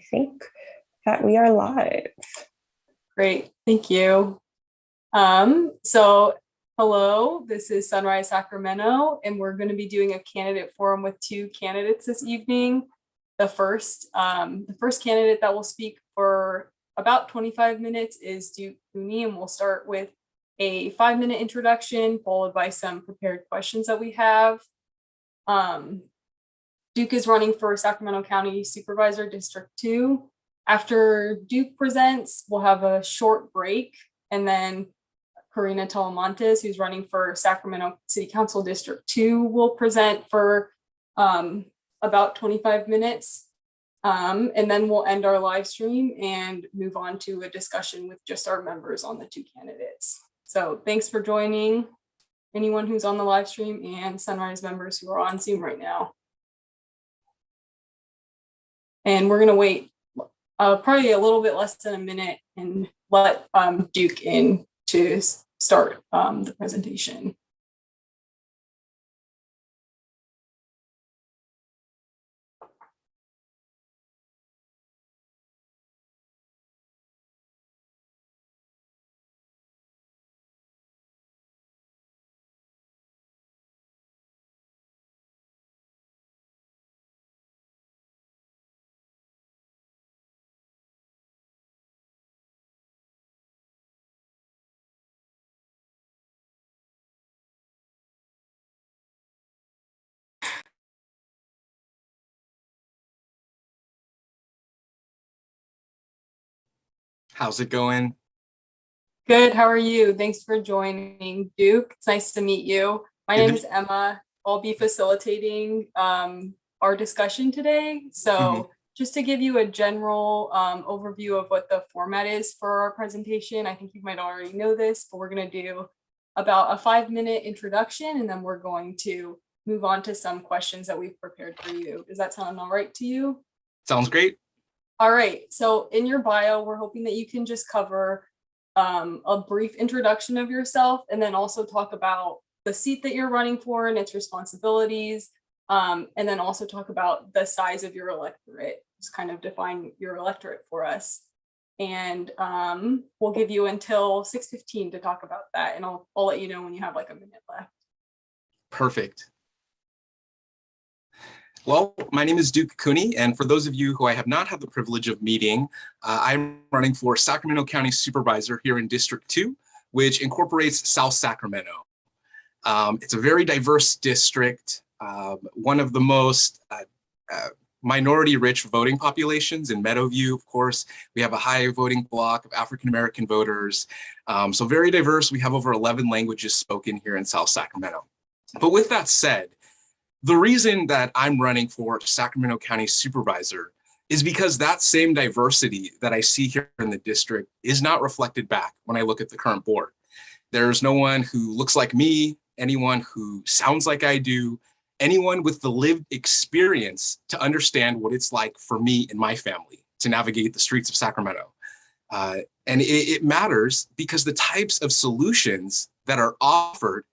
think that we are live. Great, thank you. Hello, this is Sunrise Sacramento, and we're going to be doing a candidate forum with two candidates this evening. The first candidate that will speak for about 25 minutes is Duke Cooney, and we'll start with a 5-minute introduction followed by some prepared questions that we have. Duke is running for Sacramento County Supervisor District 2. After Duke presents, we'll have a short break, and then Karina Talamantes, who's running for Sacramento City Council District 2, will present for about 25 minutes. And then we'll end our live stream and move on to a discussion with just our members on the two candidates. So thanks for joining, anyone who's on the live stream and Sunrise members who are on Zoom right now. And we're gonna wait probably a little bit less than a minute and let Duke in to start the presentation. How's it going? Good, how are you? Thanks for joining, Duke. It's nice to meet you. My name is Emma. I'll be facilitating our discussion today. So just to give you a general overview of what the format is for our presentation, I think you might already know this, but we're going to do about a 5-minute introduction, and then we're going to move on to some questions that we've prepared for you. Does that sound all right to you? Sounds great. All right, so in your bio, we're hoping that you can just cover a brief introduction of yourself, and then also talk about the seat that you're running for and its responsibilities, and then also talk about the size of your electorate. Just kind of define your electorate for us. And we'll give you until 6:15 to talk about that, and I'll let you know when you have like a minute left. Perfect. Well, my name is Duke Cooney, and for those of you who I have not had the privilege of meeting, I'm running for Sacramento County Supervisor here in District 2, which incorporates South Sacramento. It's a very diverse district, one of the most minority-rich voting populations in Meadowview, of course. We have a high voting block of African-American voters, so very diverse. We have over 11 languages spoken here in South Sacramento. But with that said, the reason that I'm running for Sacramento County Supervisor is because that same diversity that I see here in the district is not reflected back when I look at the current board. There's no one who looks like me, anyone who sounds like I do, anyone with the lived experience to understand what it's like for me and my family to navigate the streets of Sacramento. And it matters because the types of solutions that are offered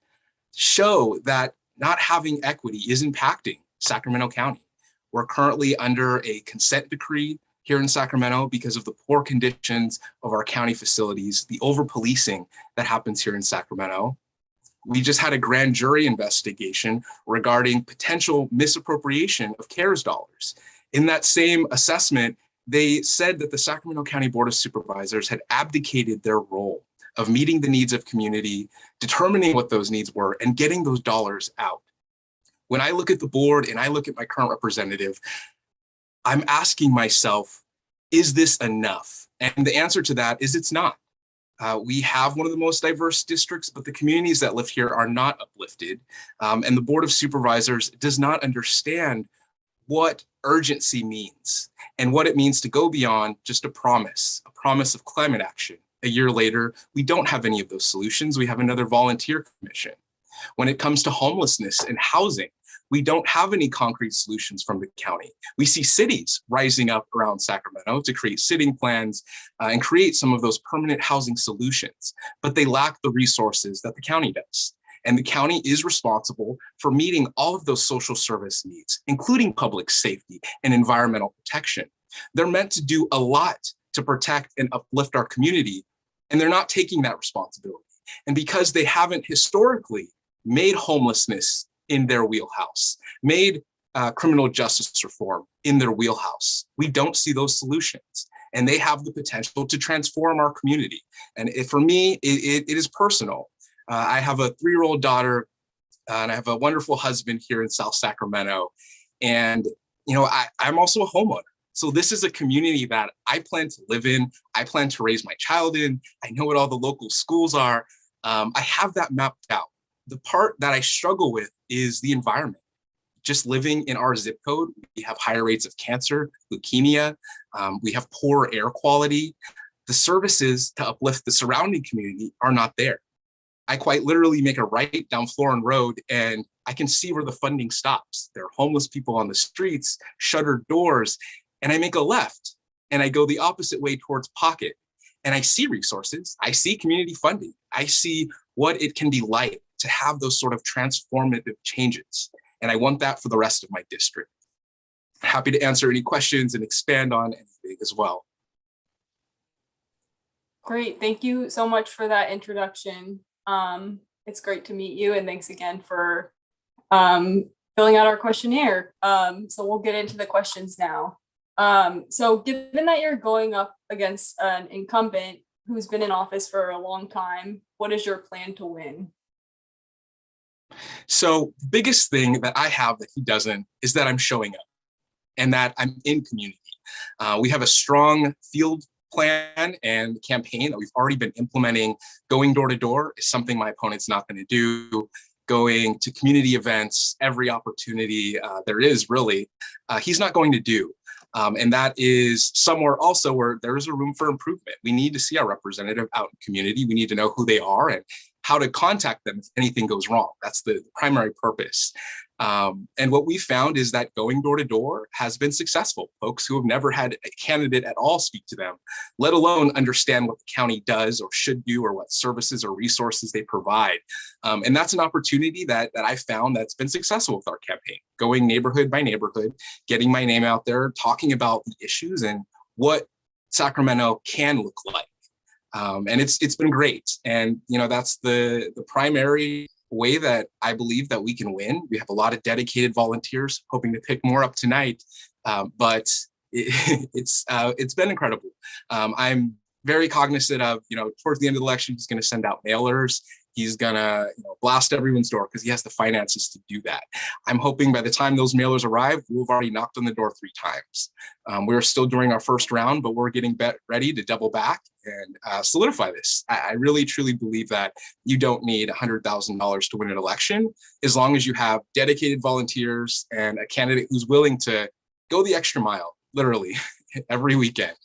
show that not having equity is impacting Sacramento County. We're currently under a consent decree here in Sacramento because of the poor conditions of our county facilities, the over-policing that happens here in Sacramento. We just had a grand jury investigation regarding potential misappropriation of CARES dollars. In that same assessment, they said that the Sacramento County Board of Supervisors had abdicated their role of meeting the needs of community, determining what those needs were, and getting those dollars out. When I look at the board and I look at my current representative, I'm asking myself, is this enough? And the answer to that is it's not. We have one of the most diverse districts, but the communities that live here are not uplifted. And the Board of Supervisors does not understand what urgency means and what it means to go beyond just a promise of climate action. A year later, we don't have any of those solutions. We have another volunteer commission. When it comes to homelessness and housing, we don't have any concrete solutions from the county. We see cities rising up around Sacramento to create sitting plans and create some of those permanent housing solutions, but they lack the resources that the county does. And the county is responsible for meeting all of those social service needs, including public safety and environmental protection They're meant to do a lot to protect and uplift our community, and they're not taking that responsibility. And because they haven't historically made homelessness in their wheelhouse, made criminal justice reform in their wheelhouse, we don't see those solutions. And they have the potential to transform our community. And for me, it is personal. I have a 3-year-old daughter, and I have a wonderful husband here in South Sacramento. And, you know, I'm also a homeowner. So this is a community that I plan to live in. I plan to raise my child in. I know what all the local schools are. I have that mapped out. The part that I struggle with is the environment. Just living in our zip code, we have higher rates of cancer, leukemia. We have poor air quality. The services to uplift the surrounding community are not there. I quite literally make a right down Florin Road and I can see where the funding stops. There are homeless people on the streets, shuttered doors, and I make a left and I go the opposite way towards Pocket. And I see resources, I see community funding, I see what it can be like to have those sort of transformative changes. And I want that for the rest of my district. Happy to answer any questions and expand on anything as well. Great, thank you so much for that introduction. It's great to meet you, and thanks again for filling out our questionnaire. So we'll get into the questions now. So given that you're going up against an incumbent who's been in office for a long time, what is your plan to win? So the biggest thing that I have that he doesn't is that I'm showing up and that I'm in community. We have a strong field plan and campaign that we've already been implementing. Going door to door is something my opponent's not going to do. Going to community events, every opportunity there is really, he's not going to do. And that is somewhere also where there is a room for improvement. We need to see our representative out in community. We need to know who they are and how to contact them if anything goes wrong. That's the primary purpose. And what we found is that going door to door has been successful. Folks who have never had a candidate at all speak to them, let alone understand what the county does or should do or what services or resources they provide. And that's an opportunity that I found that's been successful with our campaign, going neighborhood by neighborhood, getting my name out there, talking about the issues and what Sacramento can look like. And it's been great. And, you know, that's the primary way that I believe that we can win. We have a lot of dedicated volunteers, hoping to pick more up tonight, but it's been incredible. I'm very cognizant of, you know, towards the end of the election, he's going to send out mailers. He's going to blast everyone's door because he has the finances to do that. I'm hoping by the time those mailers arrive, we've already knocked on the door 3 times. We're still doing our first round, but we're getting ready to double back and solidify this. I really, truly believe that you don't need $100,000 to win an election, as long as you have dedicated volunteers and a candidate who's willing to go the extra mile, literally, every weekend.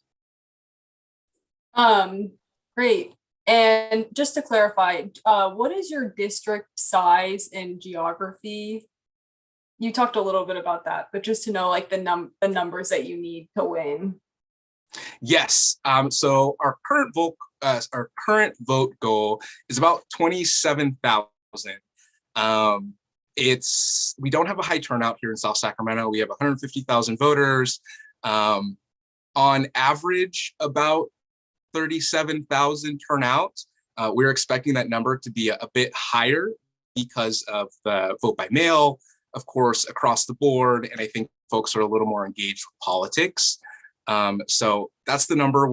Great. And just to clarify, what is your district size and geography? You talked a little bit about that, but just to know like the numbers that you need to win. Yes. So our current vote goal is about 27,000. We don't have a high turnout here in South Sacramento. We have 150,000 voters. On average, about 37,000 turnout. We're expecting that number to be a bit higher because of the vote by mail, of course, across the board. And I think folks are a little more engaged with politics. So that's the number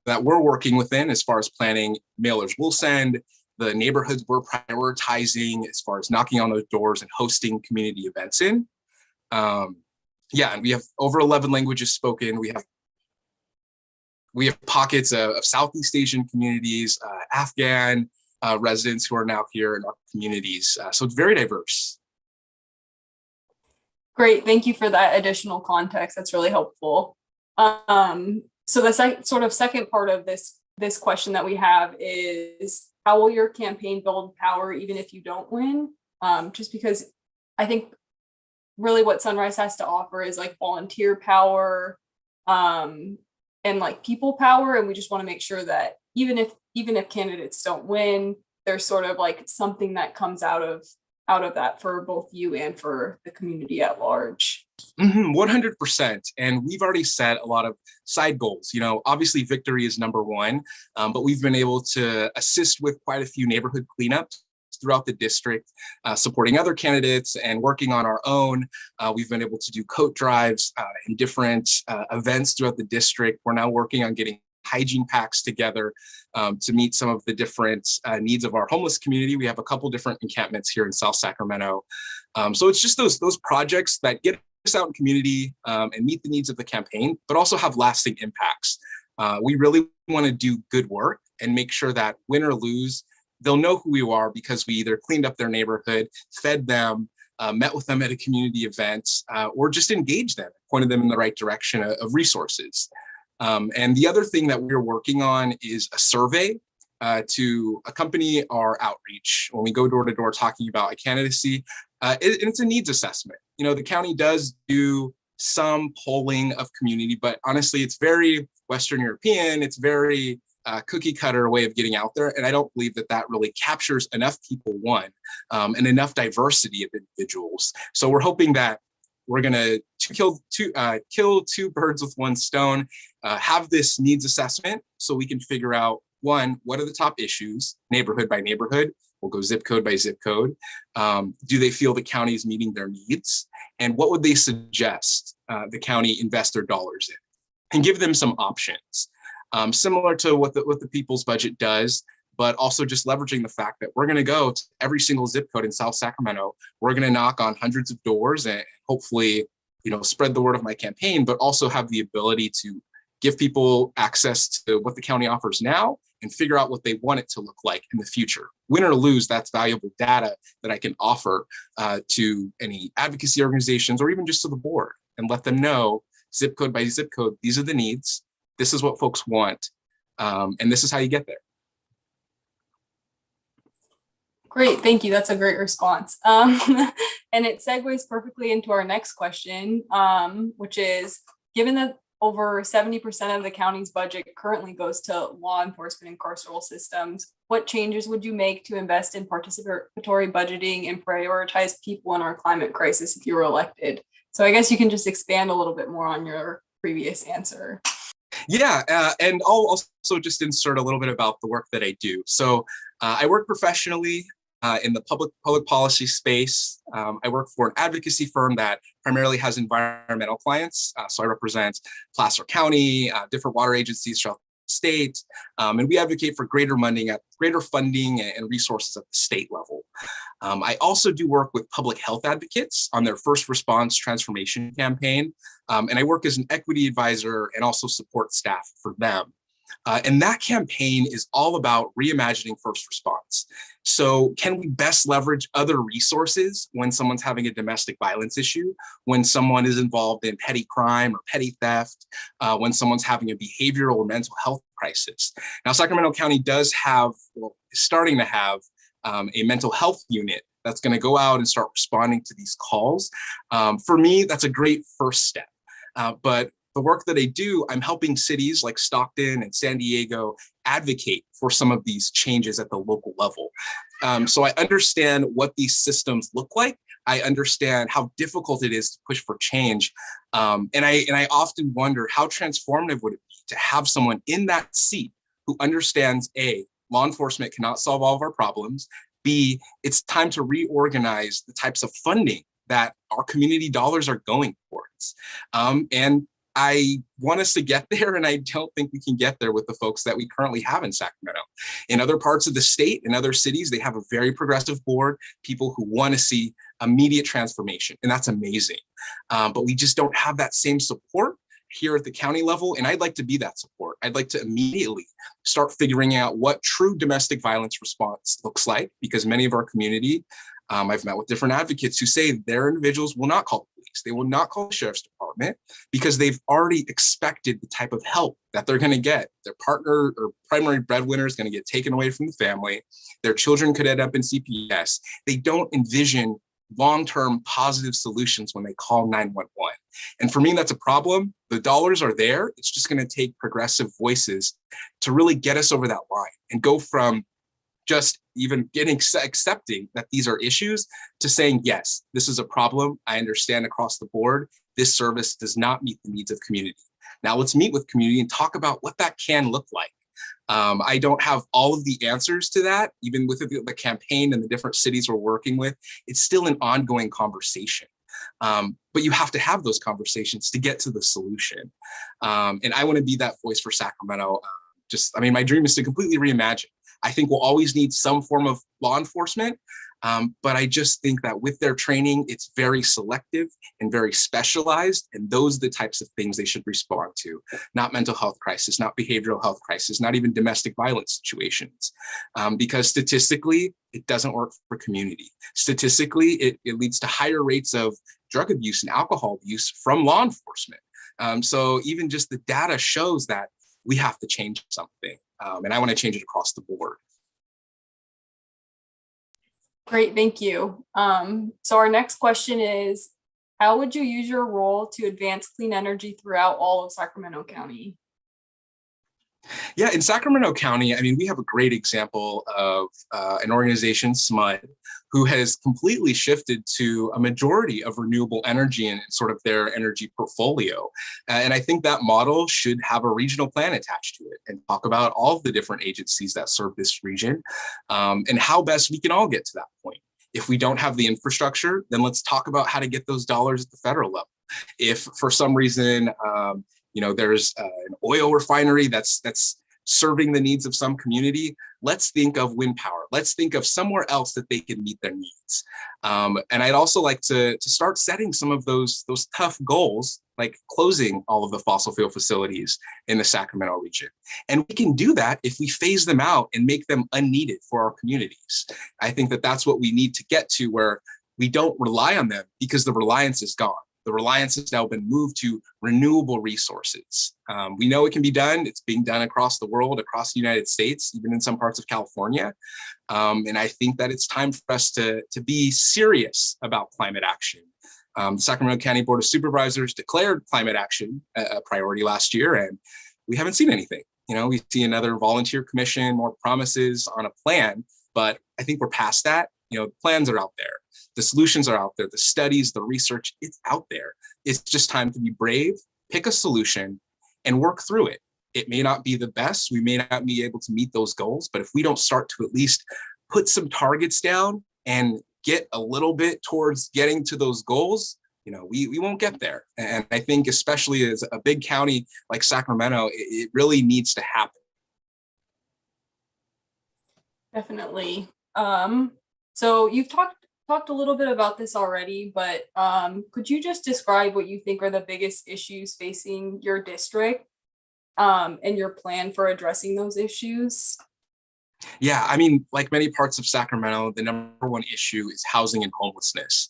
that we're working within as far as planning mailers. We'll send the neighborhoods we're prioritizing as far as knocking on those doors and hosting community events in. Yeah, and we have over 11 languages spoken. We have pockets of Southeast Asian communities, Afghan residents who are now here in our communities. So it's very diverse. Great, thank you for that additional context. That's really helpful. So the second part of this question that we have is, how will your campaign build power even if you don't win? Just because I think really what Sunrise has to offer is like volunteer power, and like people power, and we just want to make sure that even if candidates don't win, there's sort of like something that comes out of that for both you and for the community at large. 100%. And we've already set a lot of side goals. Obviously victory is number one, but we've been able to assist with quite a few neighborhood cleanups throughout the district, supporting other candidates and working on our own. We've been able to do coat drives and different events throughout the district. We're now working on getting hygiene packs together to meet some of the different needs of our homeless community. We have a couple different encampments here in South Sacramento. So it's just those projects that get us out in community and meet the needs of the campaign, but also have lasting impacts. We really want to do good work and make sure that win or lose, they'll know who we are because we either cleaned up their neighborhood, fed them, met with them at a community event, or just engaged them, pointed them in the right direction of resources. And the other thing that we're working on is a survey to accompany our outreach when we go door to door talking about a candidacy. It's a needs assessment. The county does do some polling of community, but honestly, it's very Western European. It's very cookie cutter way of getting out there. And I don't believe that really captures enough people, and enough diversity of individuals. So we're hoping that we're going to kill two birds with one stone, have this needs assessment so we can figure out, one, what are the top issues, neighborhood by neighborhood? We'll go zip code by zip code. Do they feel the county is meeting their needs? And what would they suggest the county invest their dollars in? And give them some options. Similar to what the people's budget does, but also just leveraging the fact that we're going to go to every single zip code in South Sacramento. We're going to knock on hundreds of doors and hopefully, spread the word of my campaign, but also have the ability to give people access to what the county offers now and figure out what they want it to look like in the future. Win or lose, that's valuable data that I can offer to any advocacy organizations or even just to the board and let them know zip code by zip code, these are the needs. This is what folks want. And this is how you get there. Great, thank you. That's a great response. And it segues perfectly into our next question, which is, given that over 70% of the county's budget currently goes to law enforcement and carceral systems, what changes would you make to invest in participatory budgeting and prioritize people in our climate crisis if you were elected? So I guess you can just expand a little bit more on your previous answer. Yeah, and I'll also just insert a little bit about the work that I do. So I work professionally in the public policy space. I work for an advocacy firm that primarily has environmental clients. So I represent Placer County, different water agencies throughout the state, and we advocate for greater funding and resources at the state level. I also do work with public health advocates on their first response transformation campaign, and I work as an equity advisor and also support staff for them. And that campaign is all about reimagining first response. So can we best leverage other resources when someone's having a domestic violence issue, when someone is involved in petty crime or petty theft, when someone's having a behavioral or mental health crisis? Now, Sacramento County does have, is starting to have a mental health unit that's going to go out and start responding to these calls. For me, that's a great first step. But the work that I do, I'm helping cities like Stockton and San Diego advocate for some of these changes at the local level. So I understand what these systems look like. I understand how difficult it is to push for change. And I often wonder, how transformative would it be to have someone in that seat who understands, A, law enforcement cannot solve all of our problems, B, it's time to reorganize the types of funding that our community dollars are going towards. And I want us to get there, and I don't think we can get there with the folks that we currently have in Sacramento. In other parts of the state, in other cities, they have a very progressive board, people who want to see immediate transformation, and that's amazing. But we just don't have that same support here at the county level, and I'd like to be that support. I'd like to immediately start figuring out what true domestic violence response looks like, because many of our community, I've met with different advocates who say their individuals will not call the police. They will not call the sheriff's department because they've already expected the type of help that they're going to get. Their partner or primary breadwinner is going to get taken away from the family. Their children could end up in CPS. They don't envision long-term positive solutions when they call 911. And for me, that's a problem. The dollars are there. It's just going to take progressive voices to really get us over that line and go from just even accepting that these are issues to saying, yes, this is a problem. I understand across the board. this service does not meet the needs of community. Now let's meet with community and talk about what that can look like. I don't have all of the answers to that, even with the campaign and the different cities we're working with. It's still an ongoing conversation. But you have to have those conversations to get to the solution. And I want to be that voice for Sacramento. My dream is to completely reimagine. I think we'll always need some form of law enforcement, but I just think that with their training, it's very selective and very specialized, and those are the types of things they should respond to, not mental health crisis, not behavioral health crisis, not even domestic violence situations, because statistically, it doesn't work for community. Statistically, it leads to higher rates of drug abuse and alcohol abuse from law enforcement. So even just the data shows that we have to change something. And I want to change it across the board. Great, thank you. So our next question is, how would you use your role to advance clean energy throughout all of Sacramento County? Yeah, in Sacramento County, we have a great example of an organization, SMUD, who has completely shifted to a majority of renewable energy in sort of their energy portfolio. And I think that model should have a regional plan attached to it and talk about all of the different agencies that serve this region and how best we can all get to that point. If we don't have the infrastructure, then let's talk about how to get those dollars at the federal level. If for some reason, there's an oil refinery that's serving the needs of some community, let's think of wind power. Let's think of somewhere else that they can meet their needs. And I'd also like to start setting some of those tough goals, like closing all of the fossil fuel facilities in the Sacramento region. And we can do that if we phase them out and make them unneeded for our communities. I think that that's what we need to get to, where we don't rely on them because the reliance is gone. The reliance has now been moved to renewable resources. We know it can be done. It's being done across the world, across the United States, even in some parts of California. And I think that it's time for us to be serious about climate action. The Sacramento County Board of Supervisors declared climate action a priority last year, and we haven't seen anything. We see another volunteer commission, more promises on a plan, but I think we're past that. The plans are out there. The solutions are out there. The studies, the research, it's out there. It's just time to be brave, pick a solution, and work through it. It may not be the best. We may not be able to meet those goals, but if we don't start to at least put some targets down and get a little bit towards getting to those goals, we won't get there. And I think especially as a big county like Sacramento, it really needs to happen. Definitely. So you've talked a little bit about this already, but could you just describe what you think are the biggest issues facing your district and your plan for addressing those issues? Yeah, like many parts of Sacramento, the number one issue is housing and homelessness.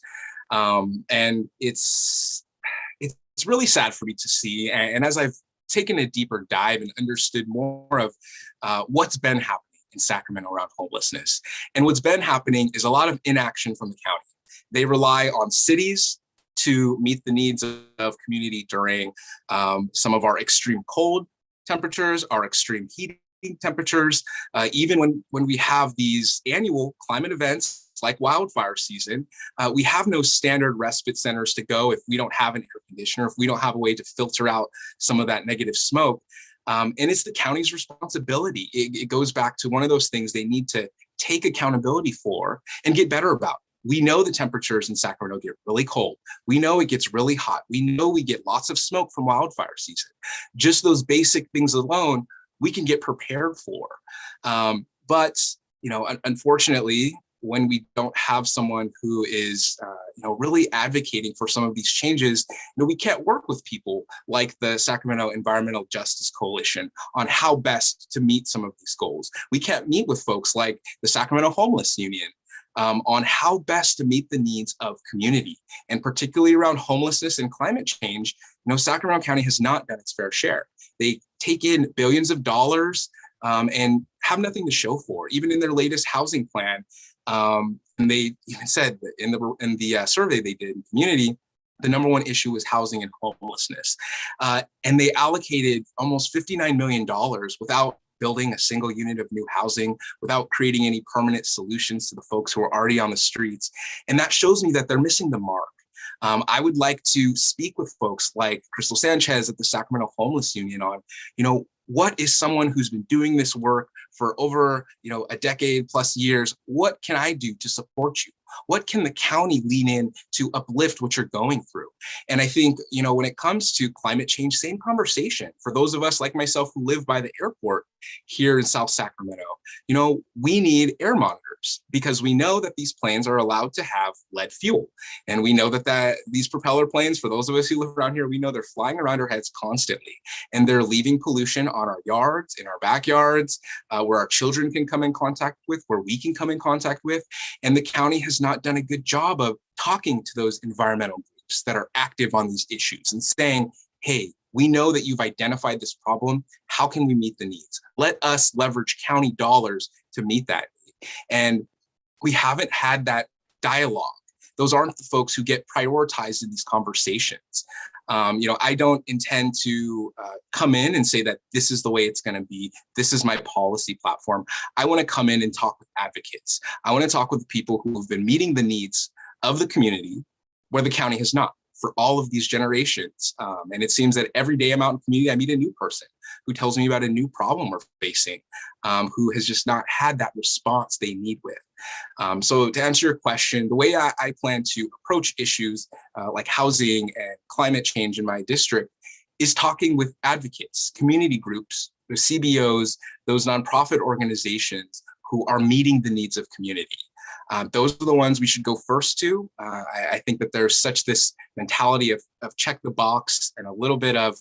And it's really sad for me to see. And as I've taken a deeper dive and understood more of what's been happening in Sacramento around homelessness. And what's been happening is a lot of inaction from the county. They rely on cities to meet the needs of community during some of our extreme cold temperatures, our extreme heat temperatures, even when we have these annual climate events like wildfire season, we have no standard respite centers to go if we don't have an air conditioner, if we don't have a way to filter out some of that negative smoke. And it's the county's responsibility. It goes back to one of those things they need to take accountability for and get better about. We know the temperatures in Sacramento get really cold. We know it gets really hot. We know we get lots of smoke from wildfire season. Just those basic things alone, we can get prepared for. But unfortunately, when we don't have someone who is really advocating for some of these changes, we can't work with people like the Sacramento Environmental Justice Coalition on how best to meet some of these goals. We can't meet with folks like the Sacramento Homeless Union on how best to meet the needs of community, and particularly around homelessness and climate change. Sacramento County has not done its fair share. They take in billions of dollars and have nothing to show for, even in their latest housing plan. And they even said that in the survey they did in community, the number one issue was housing and homelessness. And they allocated almost $59 million without building a single unit of new housing, without creating any permanent solutions to the folks who are already on the streets. And that shows me that they're missing the mark. I would like to speak with folks like Crystal Sanchez at the Sacramento Homeless Union on, what is someone who's been doing this work for over, a decade plus years? What can I do to support you? What can the county lean in to uplift what you're going through? And I think, when it comes to climate change, same conversation. For those of us like myself who live by the airport here in South Sacramento, we need air monitors because we know that these planes are allowed to have lead fuel. And we know that these propeller planes, for those of us who live around here, we know they're flying around our heads constantly. And they're leaving pollution on our yards, in our backyards, where our children can come in contact with, where we can come in contact with. And the county has not done a good job of talking to those environmental groups that are active on these issues and saying, hey, we know that you've identified this problem. How can we meet the needs? Let us leverage county dollars to meet that need. And we haven't had that dialogue. Those aren't the folks who get prioritized in these conversations. I don't intend to come in and say that this is the way it's going to be. This is my policy platform. I want to come in and talk with advocates. I want to talk with people who have been meeting the needs of the community where the county has not for all of these generations. And it seems that every day I'm out in the community, I meet a new person who tells me about a new problem we're facing, who has just not had that response they need with. So to answer your question, the way I plan to approach issues like housing and climate change in my district is talking with advocates, community groups, the CBOs, those nonprofit organizations who are meeting the needs of community. Those are the ones we should go first to. I think that there's such this mentality of check the box and a little bit of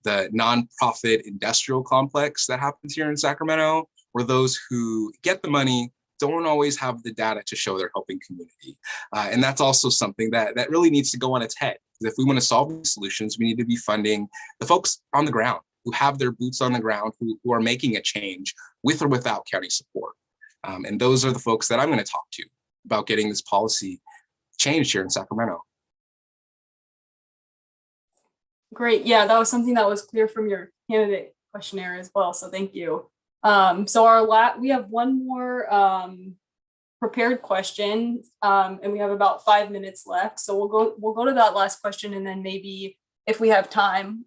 the nonprofit industrial complex that happens here in Sacramento, where those who get the money don't always have the data to show they're helping community. And that's also something that really needs to go on its head. If we want to solve these solutions, we need to be funding the folks on the ground who have their boots on the ground, who are making a change with or without county support. And those are the folks that I'm going to talk to about getting this policy changed here in Sacramento. Great. Yeah, that was something that was clear from your candidate questionnaire as well. So thank you. So we have one more prepared question, and we have about 5 minutes left. So we'll go to that last question, and then maybe if we have time,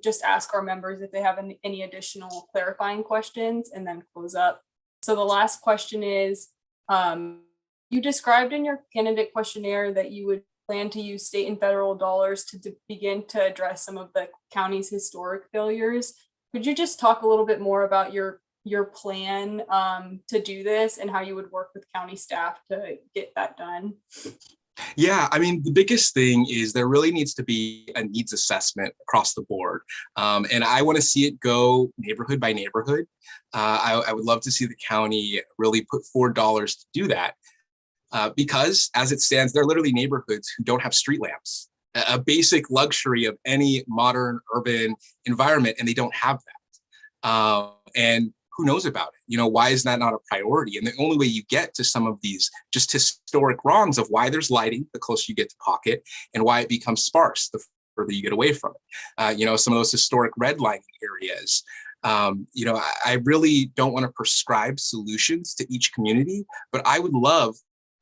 just ask our members if they have any additional clarifying questions, and then close up. So the last question is, you described in your candidate questionnaire that you would plan to use state and federal dollars to begin to address some of the county's historic failures. Could you just talk a little bit more about your plan to do this and how you would work with county staff to get that done? Yeah, I mean, the biggest thing is there really needs to be a needs assessment across the board. And I want to see it go neighborhood by neighborhood. I would love to see the county really put forward dollars to do that. Because as it stands, there are literally neighborhoods who don't have street lamps, a basic luxury of any modern urban environment, and they don't have that. And who knows about it? Why is that not a priority? And the only way you get to some of these just historic wrongs of why there's lighting the closer you get to pocket and why it becomes sparse the further you get away from it. Some of those historic redlining areas. I really don't want to prescribe solutions to each community, but I would love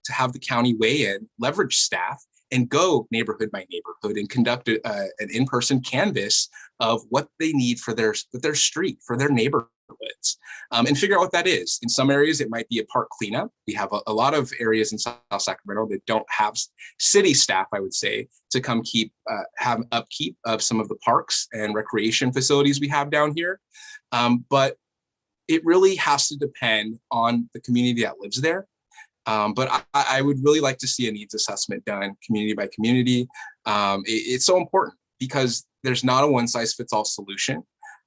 to have the county weigh in, leverage staff, and go neighborhood by neighborhood and conduct an in-person canvass of what they need for their street, for their neighborhoods, and figure out what that is. In some areas, it might be a park cleanup. We have a lot of areas in South Sacramento that don't have city staff, I would say, to come have upkeep of some of the parks and recreation facilities we have down here. But it really has to depend on the community that lives there. But I would really like to see a needs assessment done community by community. It's so important because there's not a one size fits all solution.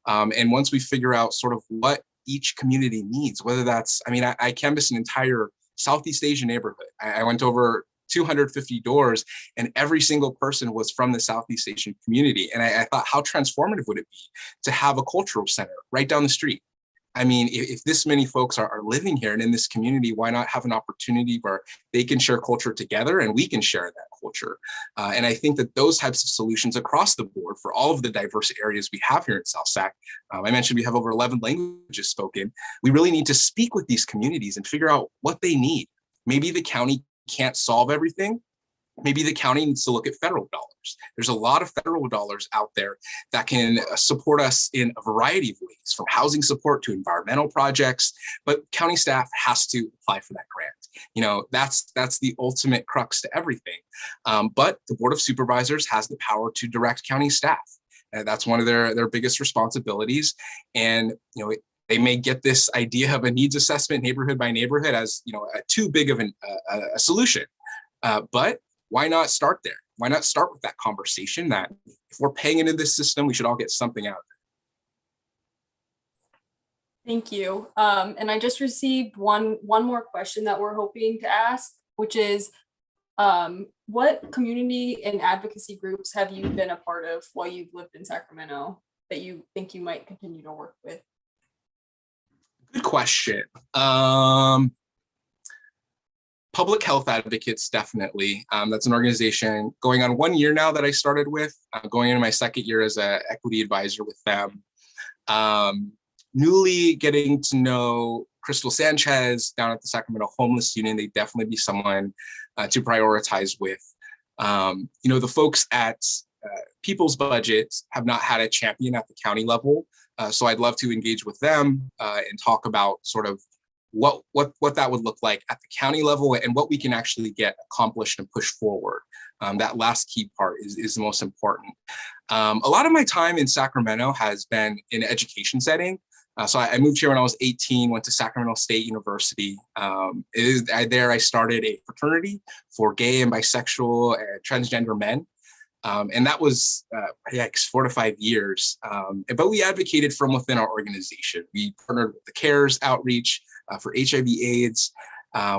And once we figure out sort of what each community needs, whether that's, I canvassed an entire Southeast Asian neighborhood. I went over 250 doors and every single person was from the Southeast Asian community. And I thought, how transformative would it be to have a cultural center right down the street? If this many folks are living here and in this community, why not have an opportunity where they can share culture together and we can share that culture? And I think that those types of solutions across the board for all of the diverse areas we have here in South Sac, I mentioned we have over 11 languages spoken. We really need to speak with these communities and figure out what they need. Maybe the county can't solve everything. maybe the county needs to look at federal dollars. There's a lot of federal dollars out there that can support us in a variety of ways, from housing support to environmental projects, but county staff has to apply for that grant. You know, that's the ultimate crux to everything. But the Board of Supervisors has the power to direct county staff. That's one of their biggest responsibilities. And, you know, they may get this idea of a needs assessment neighborhood by neighborhood as, you know, too big of a solution. But why not start there? Why not start with that conversation that if we're paying into this system, we should all get something out of it. Thank you. And I just received one more question that we're hoping to ask, which is, what community and advocacy groups have you been a part of while you've lived in Sacramento that you think you might continue to work with? Good question. Public Health Advocates, definitely. That's an organization going on 1 year now that I started with. I'm going into my second year as an equity advisor with them. Newly getting to know Crystal Sanchez down at the Sacramento Homeless Union. They'd definitely be someone to prioritize with. You know, the folks at People's Budget have not had a champion at the county level. So I'd love to engage with them and talk about sort of what that would look like at the county level and what we can actually get accomplished and push forward. That last key part is the most important. A lot of my time in Sacramento has been in an education setting. So I moved here when I was 18, went to Sacramento State University. There I started a fraternity for gay and bisexual and transgender men. And that was 4 to 5 years. But we advocated from within our organization. We partnered with the CARES outreach for HIV/AIDS.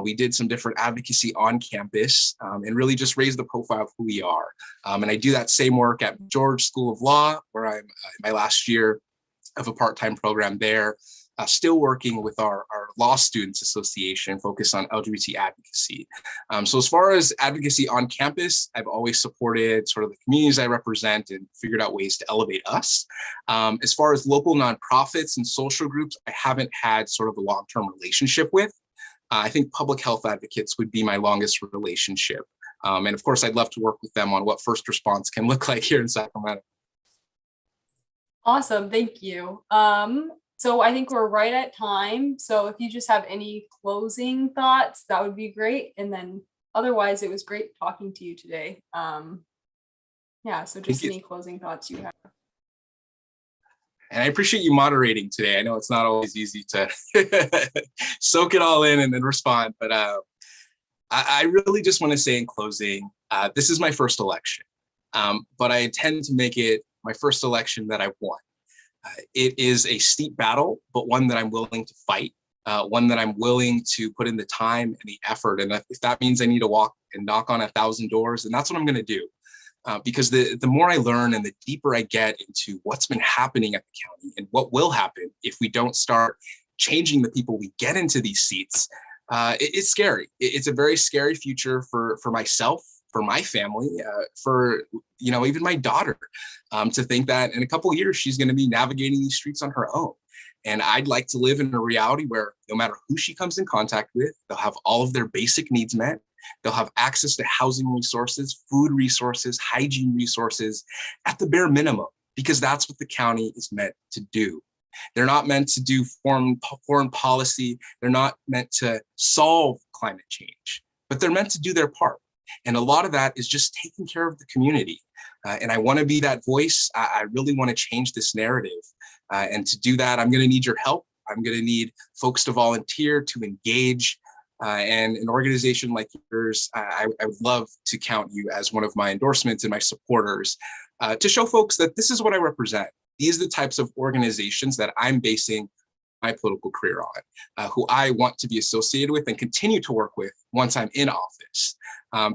We did some different advocacy on campus and really just raised the profile of who we are. And I do that same work at George School of Law, where I'm in my last year of a part-time program there. Still working with our Law Students Association focused on LGBT advocacy. So as far as advocacy on campus, I've always supported sort of the communities I represent and figured out ways to elevate us. As far as local nonprofits and social groups, I haven't had sort of a long-term relationship with. I think Public Health Advocates would be my longest relationship. And of course, I'd love to work with them on what first response can look like here in Sacramento. Awesome, thank you. So I think we're right at time. So if you just have any closing thoughts, that would be great. And then otherwise, it was great talking to you today. Yeah, so just any closing thoughts you have. And I appreciate you moderating today. I know it's not always easy to soak it all in and then respond, but I really just want to say in closing, this is my first election, but I intend to make it my first election that I've won. It is a steep battle, but one that I'm willing to fight, one that I'm willing to put in the time and the effort. And if that means I need to walk and knock on 1,000 doors, then that's what I'm going to do. Because the more I learn and the deeper I get into what's been happening at the county and what will happen if we don't start changing the people we get into these seats, it's scary. It's a very scary future for myself, for my family, for, you know, even my daughter, to think that in a couple of years, she's going to be navigating these streets on her own. And I'd like to live in a reality where no matter who she comes in contact with, they'll have all of their basic needs met. They'll have access to housing resources, food resources, hygiene resources at the bare minimum, because that's what the county is meant to do. They're not meant to do foreign policy. They're not meant to solve climate change, but they're meant to do their part. And a lot of that is just taking care of the community. And I want to be that voice. I really want to change this narrative. And to do that, I'm going to need your help. I'm going to need folks to volunteer, to engage. And an organization like yours, I would love to count you as one of my endorsements and my supporters to show folks that this is what I represent. These are the types of organizations that I'm basing my political career on, who I want to be associated with and continue to work with once I'm in office,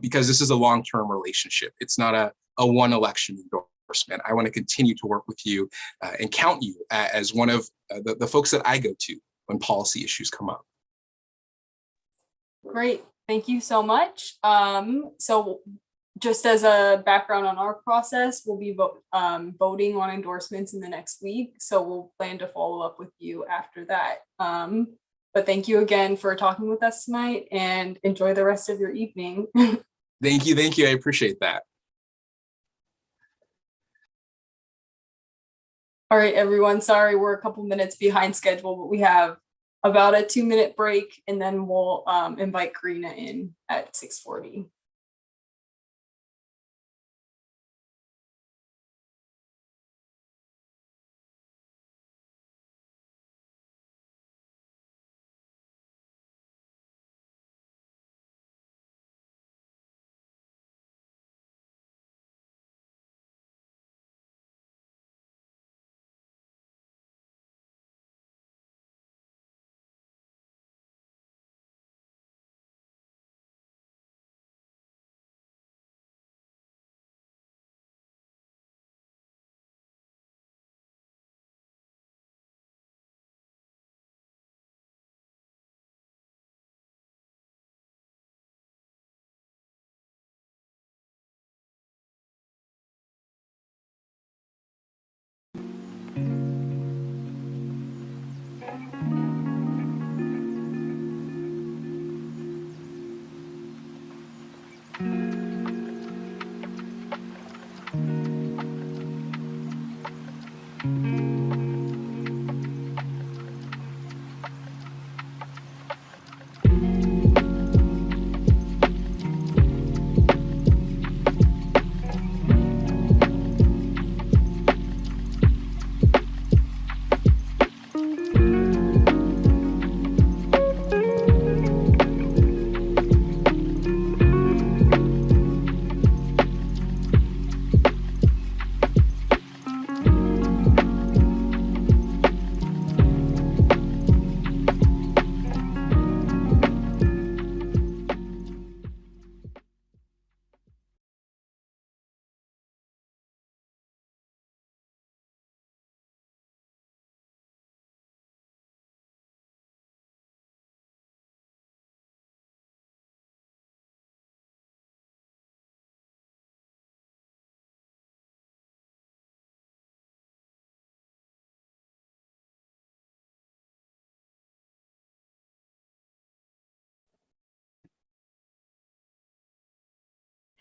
because this is a long-term relationship. It's not a one election endorsement. I want to continue to work with you and count you as one of the folks that I go to when policy issues come up. Great, thank you so much. So just as a background on our process, we'll be voting on endorsements in the next week. So we'll plan to follow up with you after that. But thank you again for talking with us tonight and enjoy the rest of your evening. Thank you. Thank you. I appreciate that. All right, everyone. Sorry, we're a couple minutes behind schedule, but we have about a 2-minute break, and then we'll invite Karina in at 6:40.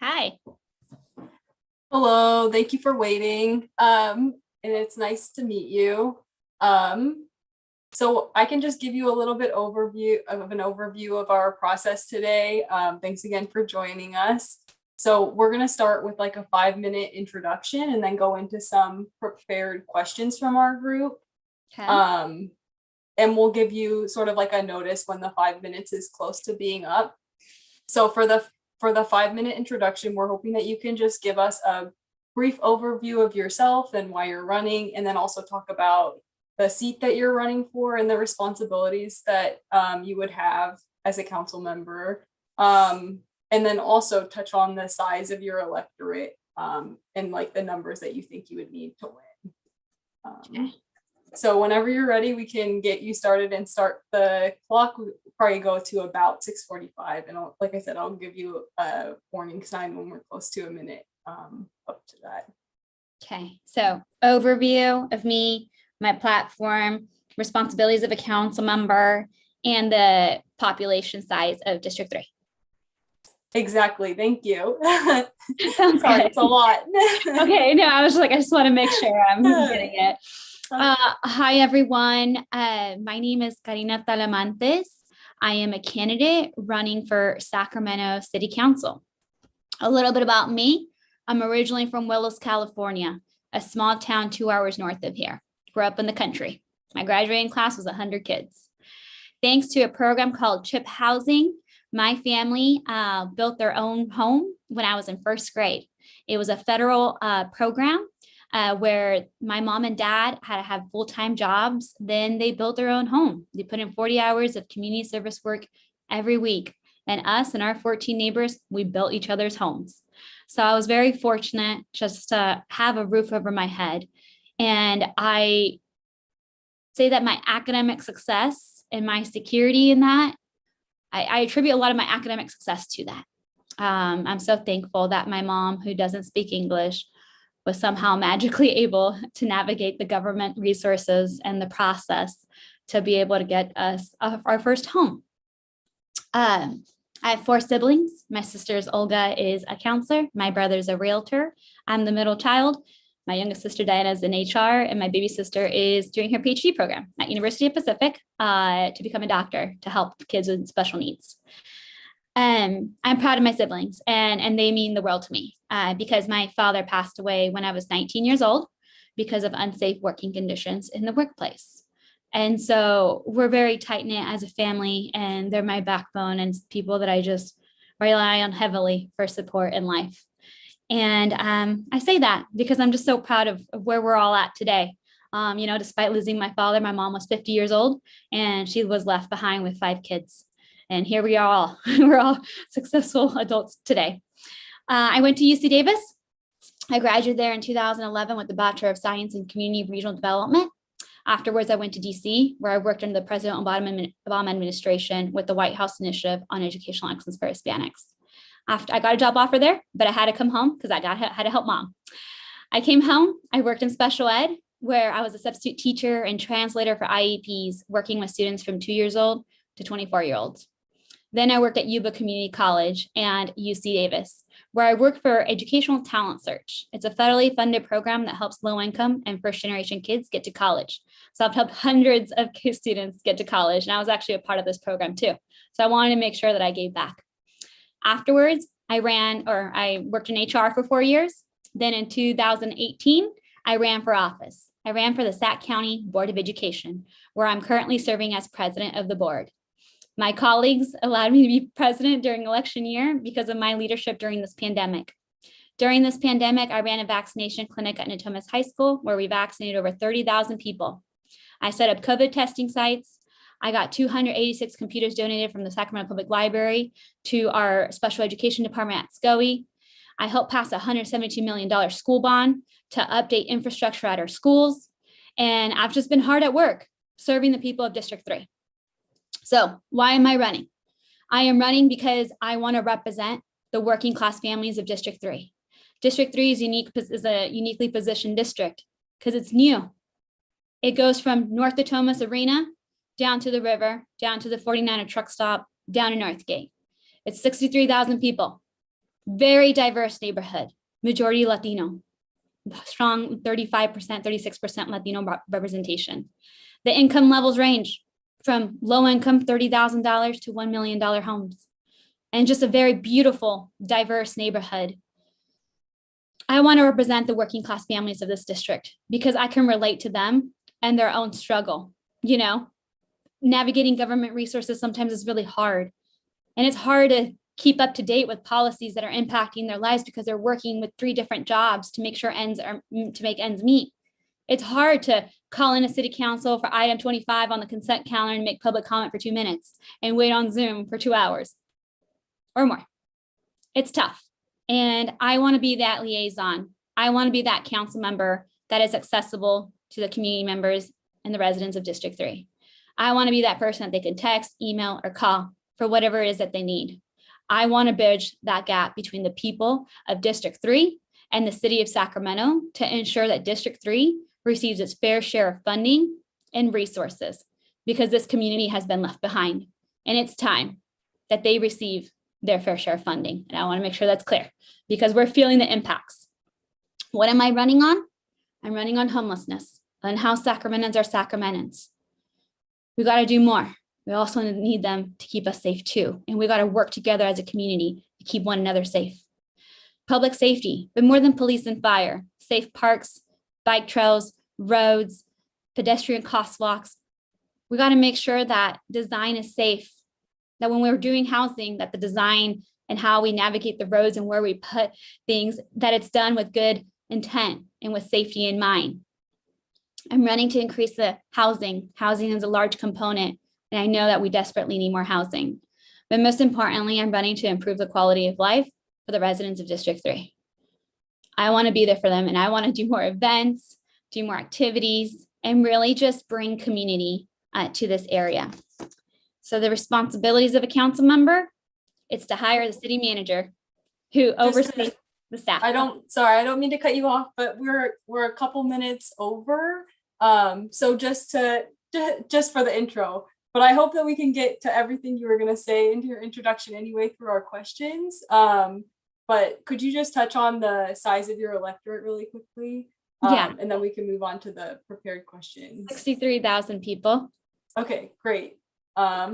Hi. Hello, thank you for waiting. And it's nice to meet you. So I can just give you a little bit of an overview of our process today. Thanks again for joining us. So we're going to start with like a 5-minute introduction and then go into some prepared questions from our group. Okay. And we'll give you sort of like a notice when the 5 minutes is close to being up. So for the 5-minute introduction, we're hoping that you can just give us a brief overview of yourself and why you're running, and then also talk about the seat that you're running for and the responsibilities that you would have as a council member. And then also touch on the size of your electorate and like the numbers that you think you would need to win. So whenever you're ready, we can get you started and start the clock. We'll probably go to about 6:45. And like I said, I'll give you a warning sign when we're close to a minute up to that. Okay. So overview of me, my platform, responsibilities of a council member, and the population size of District 3. Exactly. Thank you. Sounds Sorry, good. it's a lot. Okay. No, I was just like, I just want to make sure I'm getting it. Hi, everyone. My name is Karina Talamantes. I am a candidate running for Sacramento City Council. A little bit about me. I'm originally from Willows, California, a small town 2 hours north of here. Grew up in the country. My graduating class was 100 kids. Thanks to a program called CHIP Housing, my family built their own home when I was in first grade. It was a federal program where my mom and dad had to have full-time jobs. Then they built their own home. They put in 40 hours of community service work every week. And us and our 14 neighbors, we built each other's homes. So I was very fortunate just to have a roof over my head. And I say that my academic success and my security in that, I attribute a lot of my academic success to that. I'm so thankful that my mom, who doesn't speak English, was somehow magically able to navigate the government resources and the process to be able to get us our first home. I have 4 siblings. My sister's Olga is a counselor. My brother's a realtor. I'm the middle child. My youngest sister Diana is in HR, and my baby sister is doing her PhD program at University of Pacific to become a doctor to help kids with special needs. I'm proud of my siblings, and they mean the world to me because my father passed away when I was 19 years old because of unsafe working conditions in the workplace. And so we're very tight knit as a family, and they're my backbone and people that I just rely on heavily for support in life. And I say that because I'm just so proud of where we're all at today. Despite losing my father, my mom was 50 years old and she was left behind with 5 kids. And here we are all, we're all successful adults today. I went to UC Davis. I graduated there in 2011 with the Bachelor of Science in Community Regional Development. Afterwards, I went to DC, where I worked under the President Obama administration with the White House Initiative on Educational Excellence for Hispanics. After I got a job offer there, but I had to come home because had to help mom. I came home, I worked in special ed, where I was a substitute teacher and translator for IEPs, working with students from 2 years old to 24-year-olds. Then I worked at Yuba Community College and UC Davis, where I worked for Educational Talent Search. It's a federally funded program that helps low-income and first-generation kids get to college. So I've helped hundreds of students get to college, and I was actually a part of this program too. So I wanted to make sure that I gave back. Afterwards, I worked in HR for 4 years. Then in 2018, I ran for office. I ran for the Sac County Board of Education, where I'm currently serving as president of the board. My colleagues allowed me to be president during election year because of my leadership during this pandemic. During this pandemic, I ran a vaccination clinic at Natomas High School, where we vaccinated over 30,000 people. I set up COVID testing sites. I got 286 computers donated from the Sacramento Public Library to our special education department at SCOE. I helped pass a $172 million school bond to update infrastructure at our schools. And I've just been hard at work serving the people of District 3. So why am I running? I am running because I want to represent the working class families of District 3. District 3 is a uniquely positioned district because it's new. It goes from North of Thomas Arena down to the river, down to the 49er truck stop, down to Northgate. It's 63,000 people. Very diverse neighborhood, majority Latino, strong 35%, 36% Latino representation. The income levels range from low income $30,000 to $1 million homes, and just a very beautiful, diverse neighborhood. I want to represent the working class families of this district because I can relate to them and their own struggle. Navigating government resources sometimes is really hard, and it's hard to keep up to date with policies that are impacting their lives because they're working with 3 different jobs to make ends meet. It's hard to call in a city council for item 25 on the consent calendar and make public comment for 2 minutes and wait on Zoom for 2 hours or more. It's tough. And I want to be that liaison. I want to be that council member that is accessible to the community members and the residents of District 3. I want to be that person that they can text, email, or call for whatever it is that they need. I want to bridge that gap between the people of District 3 and the city of Sacramento to ensure that District 3 receives its fair share of funding and resources, because this community has been left behind, and it's time that they receive their fair share of funding. And I want to make sure that's clear because we're feeling the impacts. What am I running on? I'm running on homelessness. Unhoused Sacramentans are Sacramentans. We got to do more. We also need them to keep us safe too. And we got to work together as a community to keep one another safe. Public safety, but more than police and fire, safe parks, bike trails, roads, pedestrian crosswalks. We got to make sure that design is safe, that when we're doing housing, that the design and how we navigate the roads and where we put things, that it's done with good intent and with safety in mind. I'm running to increase the housing. Housing is a large component, and I know that we desperately need more housing. But most importantly, I'm running to improve the quality of life for the residents of District 3. I want to be there for them, and I want to do more events, do more activities, and really just bring community to this area. So the responsibilities of a council member, it's to hire the city manager who oversees the staff. I don't mean to cut you off, but we're a couple minutes over. So just for the intro, but I hope that we can get to everything you were going to say into your introduction anyway through our questions. But could you just touch on the size of your electorate really quickly? Yeah. And then we can move on to the prepared questions. 63,000 people. Okay, great. All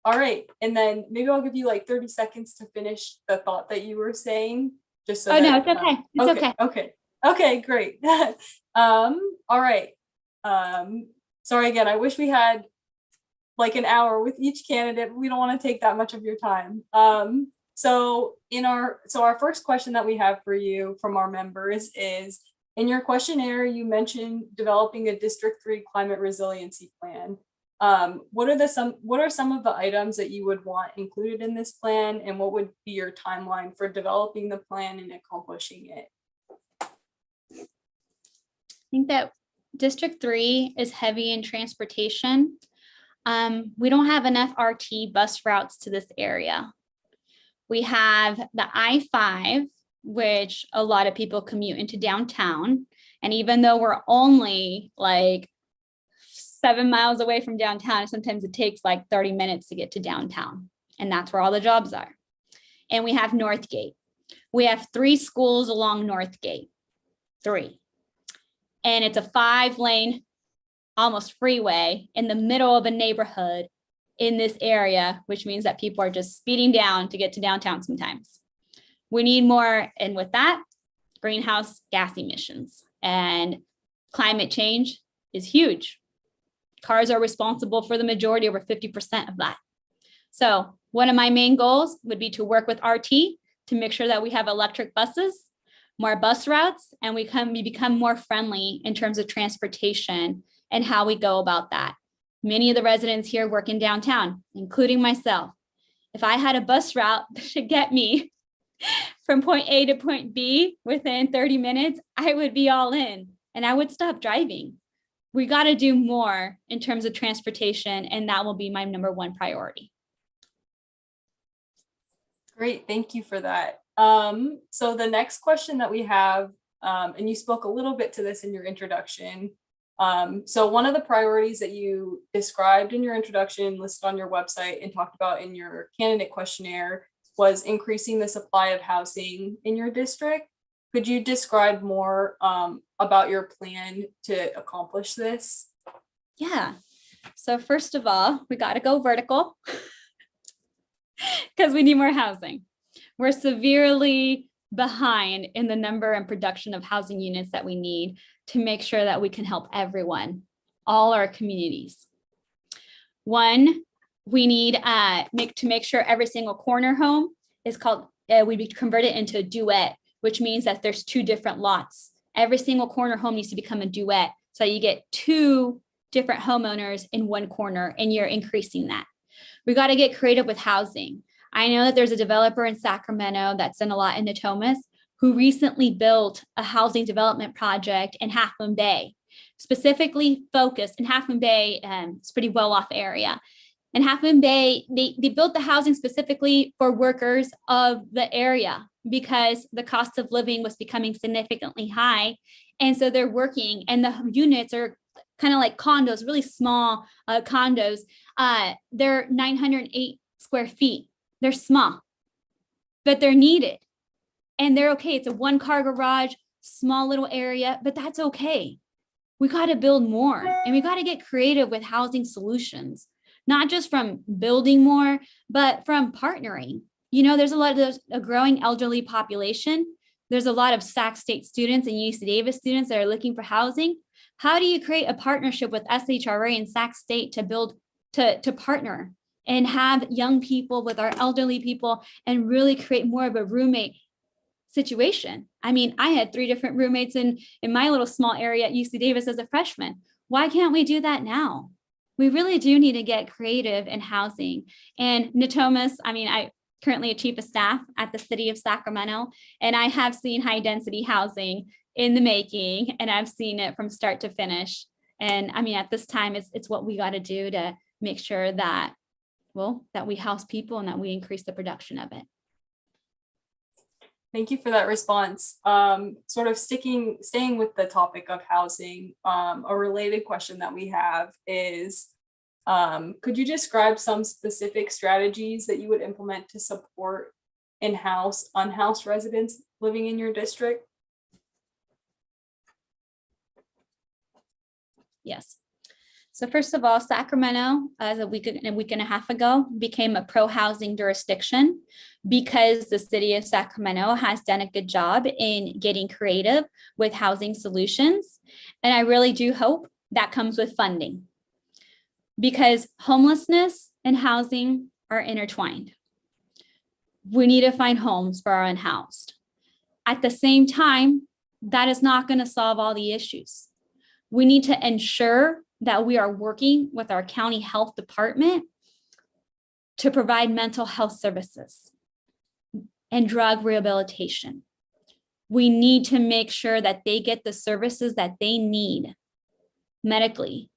right. And then maybe I'll give you like 30 seconds to finish the thought that you were saying. Just so Oh, that, no, it's okay. It's okay. Okay. Okay, great. All right. Sorry again, I wish we had like an hour with each candidate, but we don't want to take that much of your time. So our first question that we have for you from our members is, in your questionnaire, you mentioned developing a District 3 climate resiliency plan. What are some of the items that you would want included in this plan, and what would be your timeline for developing the plan and accomplishing it? I think that District 3 is heavy in transportation. We don't have enough RT bus routes to this area. We have the I-5, which a lot of people commute into downtown. And even though we're only like 7 miles away from downtown, sometimes it takes like 30 minutes to get to downtown. And that's where all the jobs are. And we have Northgate. We have 3 schools along Northgate, 3. And it's a 5-lane, almost freeway in the middle of a neighborhood in this area, which means that people are just speeding down to get to downtown sometimes. We need more, and with that, greenhouse gas emissions and climate change is huge. Cars are responsible for the majority, over 50% of that. So one of my main goals would be to work with RT to make sure that we have electric buses, more bus routes, and we become more friendly in terms of transportation and how we go about that. Many of the residents here work in downtown, including myself. If I had a bus route that should get me from point A to point B within 30 minutes, I would be all in and I would stop driving. We got to do more in terms of transportation, and that will be my #1 priority. Great, thank you for that. So the next question that we have, and you spoke a little bit to this in your introduction. So one of the priorities that you described in your introduction, listed on your website and talked about in your candidate questionnaire, was increasing the supply of housing in your district. Could you describe more about your plan to accomplish this? Yeah. So first of all, we got to go vertical because we need more housing. We're severely behind in the number and production of housing units that we need to make sure that we can help everyone, all our communities. One, we need to make sure every single corner home is called, we be converted into a duet, which means that there's 2 different lots. Every single corner home needs to become a duet. So you get 2 different homeowners in one corner, and you're increasing that. We got to get creative with housing. I know that there's a developer in Sacramento that's done a lot in Natomas who recently built a housing development project in Half Moon Bay, specifically focused in Half Moon Bay. It's a pretty well-off area. In Half Moon Bay, they built the housing specifically for workers of the area because the cost of living was becoming significantly high. And so they're working, and the units are kind of like condos, really small condos. They're 908 square feet. They're small, but they're needed. And they're okay. It's a 1-car garage, small little area, but that's okay. We got to build more, and we got to get creative with housing solutions, not just from building more, but from partnering. You know, there's a growing elderly population. There's a lot of Sac State students and UC Davis students that are looking for housing. How do you create a partnership with SHRA and Sac State to build, to partner and have young people with our elderly people and really create more of a roommate situation? I mean, I had 3 different roommates in my little small area at UC Davis as a freshman. Why can't we do that now? We really do need to get creative in housing. And Natomas, I mean, I currently a chief of staff at the city of Sacramento, and I have seen high density housing in the making, and I've seen it from start to finish. And I mean, at this time, it's what we got to do to make sure that, well, that we house people and that we increase the production of it. Thank you for that response. Sort of staying with the topic of housing, a related question that we have is, Could you describe some specific strategies that you would implement to support in-house, unhoused residents living in your district? Yes. So first of all, Sacramento, as a week and a half ago, became a pro-housing jurisdiction because the city of Sacramento has done a good job in getting creative with housing solutions. And I really do hope that comes with funding, because homelessness and housing are intertwined. We need to find homes for our unhoused. At the same time, that is not going to solve all the issues. We need to ensure that we are working with our county health department to provide mental health services and drug rehabilitation. We need to make sure that they get the services that they need medically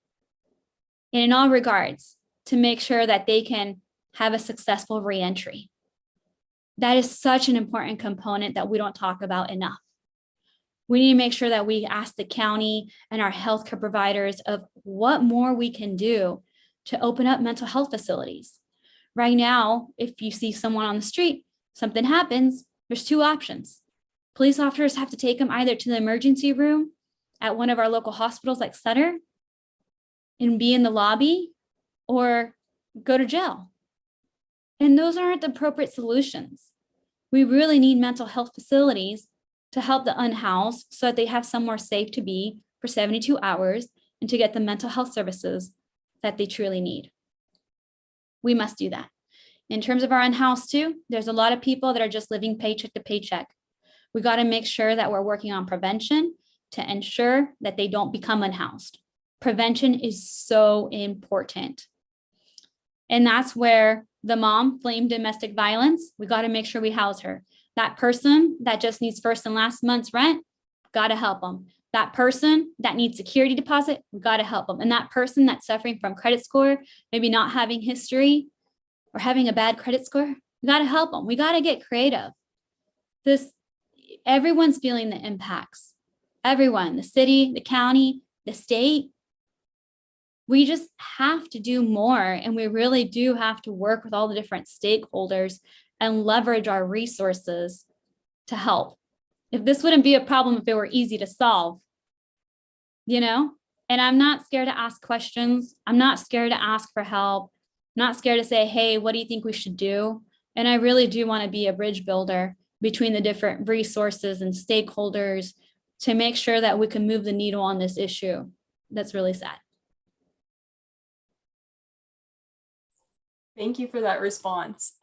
and in all regards to make sure that they can have a successful reentry. That is such an important component that we don't talk about enough. We need to make sure that we ask the county and our healthcare providers of what more we can do to open up mental health facilities. Right now, if you see someone on the street, something happens, there's two options. Police officers have to take them either to the emergency room at one of our local hospitals like Sutter and be in the lobby, or go to jail. And those aren't the appropriate solutions. We really need mental health facilities to help the unhoused so that they have somewhere safe to be for 72 hours and to get the mental health services that they truly need. We must do that. In terms of our unhoused too, there's a lot of people that are just living paycheck to paycheck. We got to make sure that we're working on prevention to ensure that they don't become unhoused. Prevention is so important. And that's where the mom fleeing domestic violence, we got to make sure we house her. That person that just needs first and last month's rent, got to help them. That person that needs security deposit, we got to help them. And that person that's suffering from credit score, maybe not having history or having a bad credit score, we got to help them. We got to get creative. Everyone's feeling the impacts. Everyone, the city, the county, the state. We just have to do more, and we really do have to work with all the different stakeholders and leverage our resources to help. If this wouldn't be a problem if it were easy to solve, and I'm not scared to ask questions. I'm not scared to ask for help. I'm not scared to say, hey, what do you think we should do? And I really do want to be a bridge builder between the different resources and stakeholders to make sure that we can move the needle on this issue. That's really sad. Thank you for that response.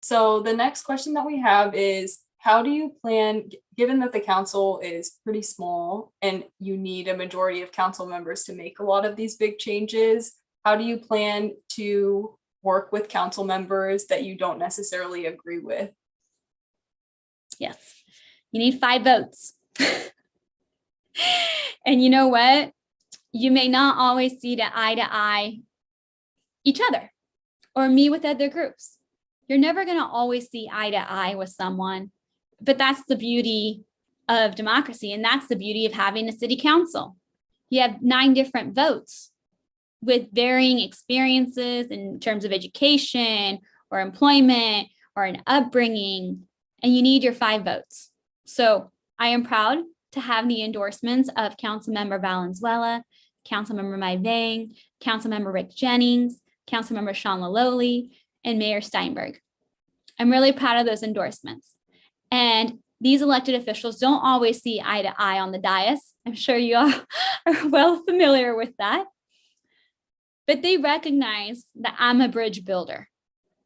So the next question that we have is, how do you plan, given that the council is pretty small and you need a majority of council members to make a lot of these big changes, how do you plan to work with council members that you don't necessarily agree with? Yes, you need 5 votes. And you know what? You may not always see eye to eye each other or me with other groups. You're never going to always see eye to eye with someone, but that's the beauty of democracy. And that's the beauty of having a city council. You have 9 different votes with varying experiences in terms of education or employment or an upbringing, and you need your 5 votes. So I am proud to have the endorsements of Councilmember Valenzuela, Councilmember Mai Vang, Councilmember Rick Jennings, Councilmember Sean Lalole, and Mayor Steinberg. I'm really proud of those endorsements. And these elected officials don't always see eye to eye on the dais. I'm sure you all are well familiar with that. But they recognize that I'm a bridge builder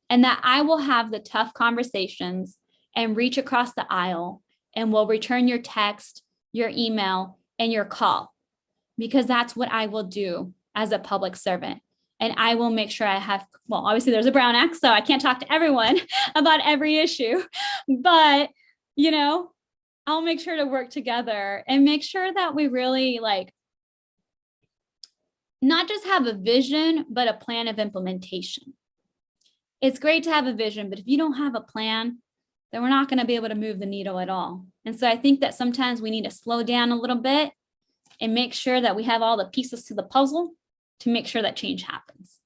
and that I will have the tough conversations and reach across the aisle and will return your text, your email, and your call, because that's what I will do as a public servant. And I will make sure I have, well, obviously there's a Brown Act, so I can't talk to everyone about every issue, but, I'll make sure to work together and make sure that we really not just have a vision, but a plan of implementation. It's great to have a vision, but if you don't have a plan, then we're not going to be able to move the needle at all. And so I think that sometimes we need to slow down a little bit and make sure that we have all the pieces to the puzzle to make sure that change happens.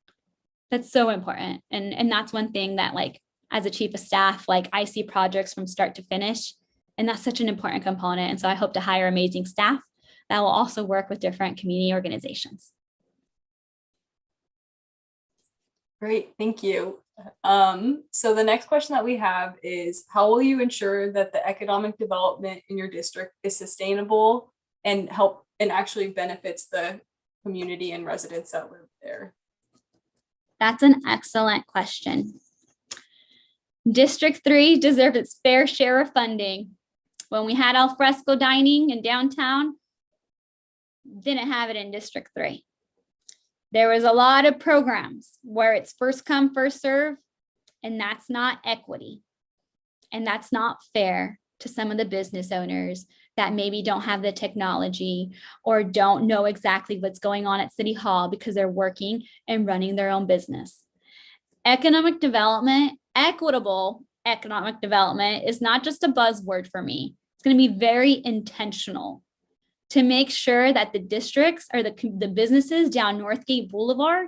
That's so important. And that's one thing that, like, as a chief of staff, like, I see projects from start to finish, and that's such an important component. And so I hope to hire amazing staff that will also work with different community organizations. Great, thank you. So the next question that we have is, how will you ensure that the economic development in your district is sustainable and actually benefits the community and residents that live there? That's an excellent question. District 3 deserved its fair share of funding. When we had al fresco dining in downtown, didn't have it in District 3. There was a lot of programs where it's first come, first serve, and that's not equity. And that's not fair to some of the business owners that maybe don't have the technology or don't know exactly what's going on at City Hall because they're working and running their own business. Economic development, equitable economic development, is not just a buzzword for me. It's going to be very intentional to make sure that the districts or the businesses down Northgate Boulevard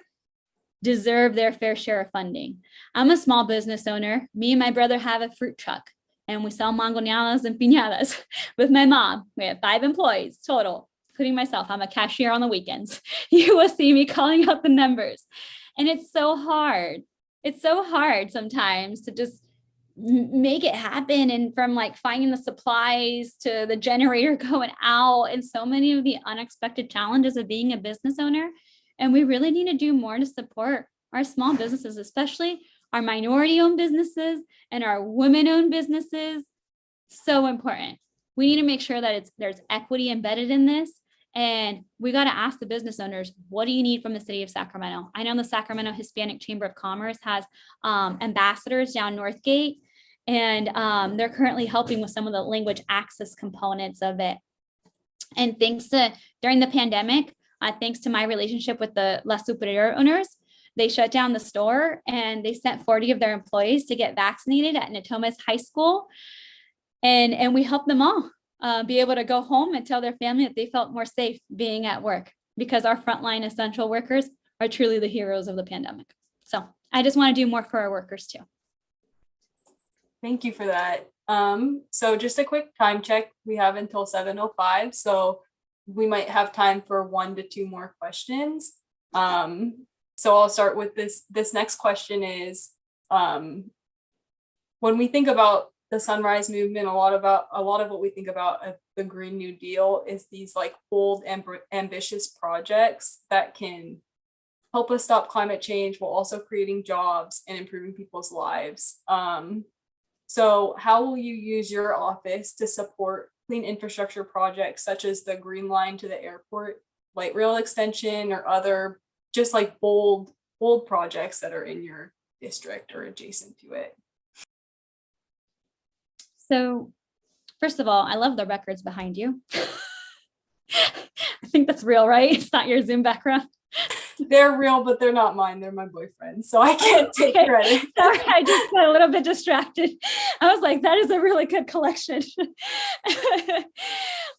deserve their fair share of funding. I'm a small business owner. Me and my brother have a fruit truck, and we sell mangoneadas and piñatas with my mom. We have 5 employees total, including myself. I'm a cashier on the weekends. You will see me calling out the numbers. And it's so hard. It's so hard sometimes to just make it happen. And from like finding the supplies to the generator going out, and so many of the unexpected challenges of being a business owner. And we really need to do more to support our small businesses, especially our minority-owned businesses and our women-owned businesses. So important. We need to make sure that there's equity embedded in this. And we got to ask the business owners, what do you need from the city of Sacramento? I know the Sacramento Hispanic Chamber of Commerce has ambassadors down Northgate, and they're currently helping with some of the language access components of it. And during the pandemic, thanks to my relationship with the La Superior owners, they shut down the store and they sent 40 of their employees to get vaccinated at Natomas High School. And we helped them all be able to go home and tell their family that they felt more safe being at work, because our frontline essential workers are truly the heroes of the pandemic. So I just want to do more for our workers too. Thank you for that. So just a quick time check. We have until 7:05, so we might have time for 1 to 2 more questions. So I'll start with this. This next question is, when we think about the Sunrise movement, a lot of what we think about the Green New Deal is these like bold, ambitious projects that can help us stop climate change while also creating jobs and improving people's lives. So how will you use your office to support clean infrastructure projects such as the Green Line to the airport, light rail extension, or other just like bold projects that are in your district or adjacent to it? So first of all, I love the records behind you. I think that's real, right? It's not your Zoom background. They're real, but they're not mine. They're my boyfriend's, so I can't take credit. Sorry, I just got a little bit distracted. I was like, that is a really good collection.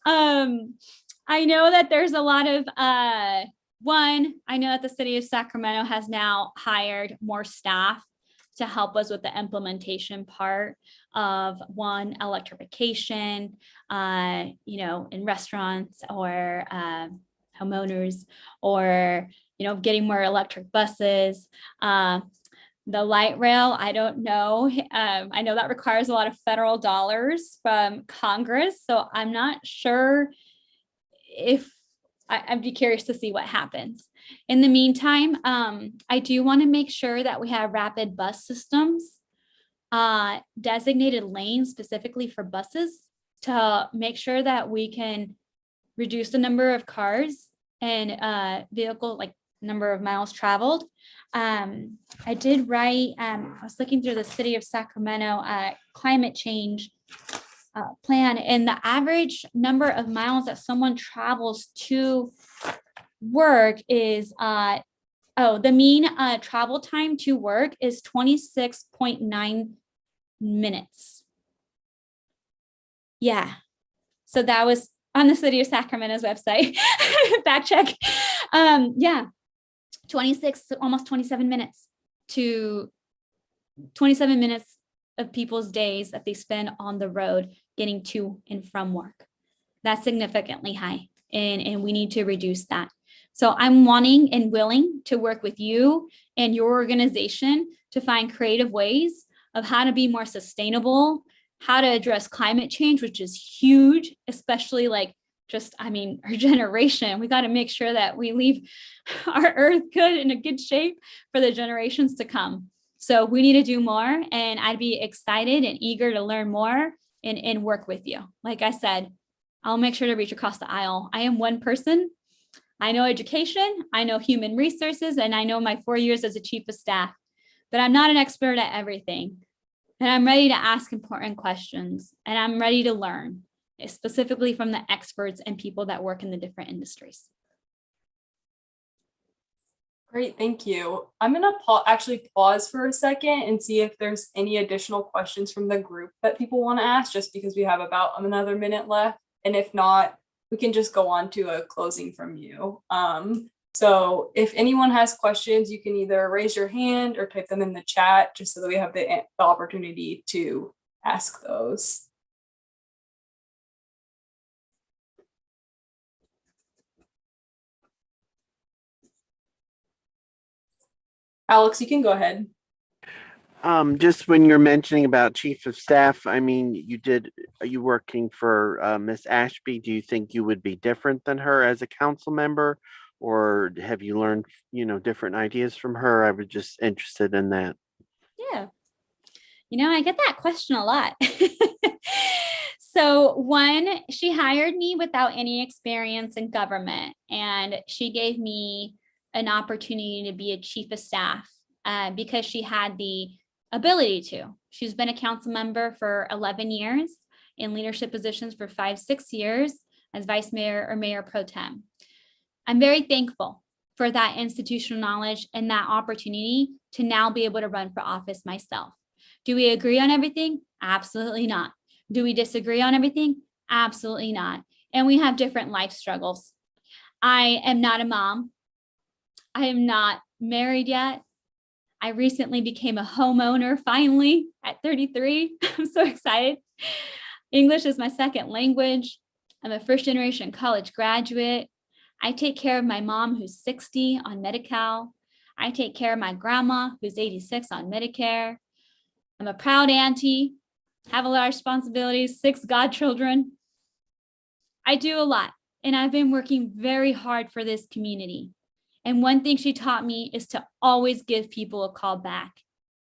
I know that there's a lot of, I know that the city of Sacramento has now hired more staff to help us with the implementation part of electrification, in restaurants or homeowners, or getting more electric buses. The light rail, I don't know. I know that requires a lot of federal dollars from Congress, so I'm not sure if I'd be curious to see what happens. In the meantime, I do want to make sure that we have rapid bus systems, designated lanes specifically for buses, to make sure that we can reduce the number of cars and vehicle, like number of miles traveled. I did write, I was looking through the city of Sacramento climate change plan, and the average number of miles that someone travels to work is, the mean travel time to work is 26.9 minutes. Yeah. So that was on the city of Sacramento's website. Fact check. Yeah. 26, almost 27 minutes to 27 minutes of people's days that they spend on the road getting to and from work. That's significantly high, and we need to reduce that. So I'm wanting and willing to work with you and your organization to find creative ways of how to be more sustainable, how to address climate change, which is huge, especially like our generation. We got to make sure that we leave our earth good in a good shape for the generations to come. So we need to do more, and I'd be excited and eager to learn more and work with you. Like I said, I'll make sure to reach across the aisle. I am one person. I know education, I know human resources, and I know my 4 years as a chief of staff, but I'm not an expert at everything. And I'm ready to ask important questions, and I'm ready to learn, specifically from the experts and people that work in the different industries. Great, thank you. I'm gonna actually pause for a second and see if there's any additional questions from the group that people want to ask, just because we have about another minute left. And if not, we can just go on to a closing from you. So if anyone has questions, you can either raise your hand or type them in the chat, just so that we have the opportunity to ask those. Alex, you can go ahead. Just when you're mentioning about chief of staff, I mean, are you working for Miss Ashby? Do you think you would be different than her as a council member, or have you learned, different ideas from her? I was just interested in that. Yeah. I get that question a lot. So one, she hired me without any experience in government, and she gave me an opportunity to be a chief of staff because she had the ability to. She's been a council member for 11 years, in leadership positions for 5-6 years as vice mayor or mayor pro tem. I'm very thankful for that institutional knowledge and that opportunity to now be able to run for office myself. Do we agree on everything? Absolutely not. Do we disagree on everything? Absolutely not. And we have different life struggles. I am not a mom. I am not married yet. I recently became a homeowner finally at 33. I'm so excited. English is my second language. I'm a first-generation college graduate. I take care of my mom, who's 60 on Medi-Cal. I take care of my grandma, who's 86 on Medicare. I'm a proud auntie, have a lot of responsibilities, 6 godchildren. I do a lot, and I've been working very hard for this community. And one thing she taught me is to always give people a call back.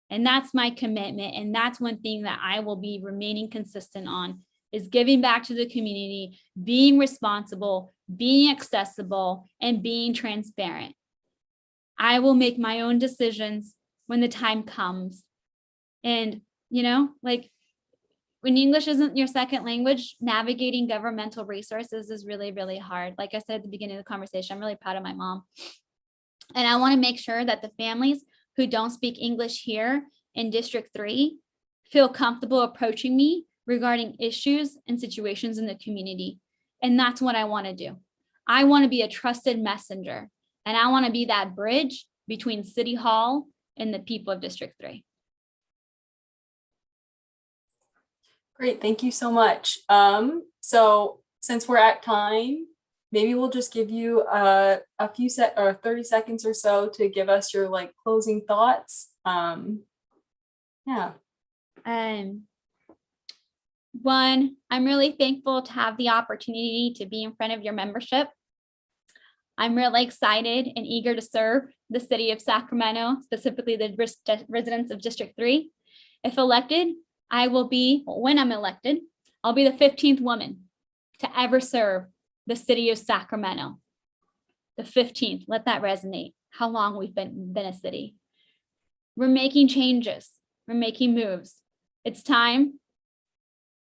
And that's my commitment. And that's one thing that I will be remaining consistent on, is giving back to the community, being responsible, being accessible, and being transparent. I will make my own decisions when the time comes. And, when English isn't your second language, navigating governmental resources is really, really hard. Like I said at the beginning of the conversation, I'm really proud of my mom. And I want to make sure that the families who don't speak English here in District 3 feel comfortable approaching me regarding issues and situations in the community. And that's what I want to do. I want to be a trusted messenger, and I want to be that bridge between City Hall and the people of District 3. Great, thank you so much. So since we're at time, maybe we'll just give you a few 30 seconds or so to give us your closing thoughts. Yeah. One, I'm really thankful to have the opportunity to be in front of your membership. I'm really excited and eager to serve the city of Sacramento, specifically the residents of District 3. If elected, when I'm elected, I'll be the 15th woman to ever serve the city of Sacramento. The 15th, let that resonate, how long we've been a city. We're making changes, we're making moves. It's time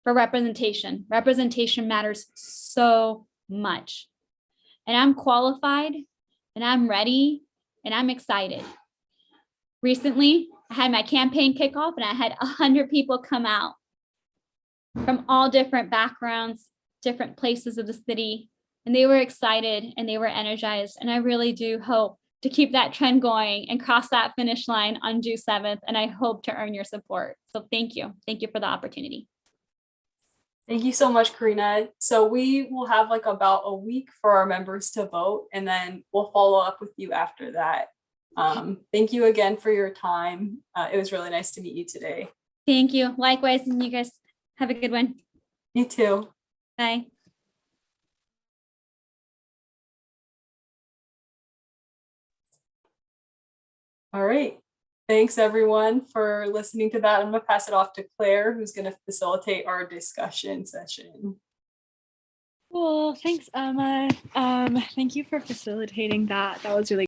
for representation. Representation matters so much. And I'm qualified, and I'm ready, and I'm excited. Recently, I had my campaign kickoff, and I had 100 people come out from all different backgrounds, different places of the city, and they were excited and they were energized. And I really do hope to keep that trend going and cross that finish line on June 7th. And I hope to earn your support. So thank you. Thank you for the opportunity. Thank you so much, Karina. So we will have like about a week for our members to vote, and then we'll follow up with you after that. Thank you again for your time. It was really nice to meet you today. Thank you. Likewise. And you guys have a good one. You too. Bye. All right. Thanks everyone for listening to that. I'm going to pass it off to Claire, who's going to facilitate our discussion session. Well, thanks, Emma. Thank you for facilitating that. That was really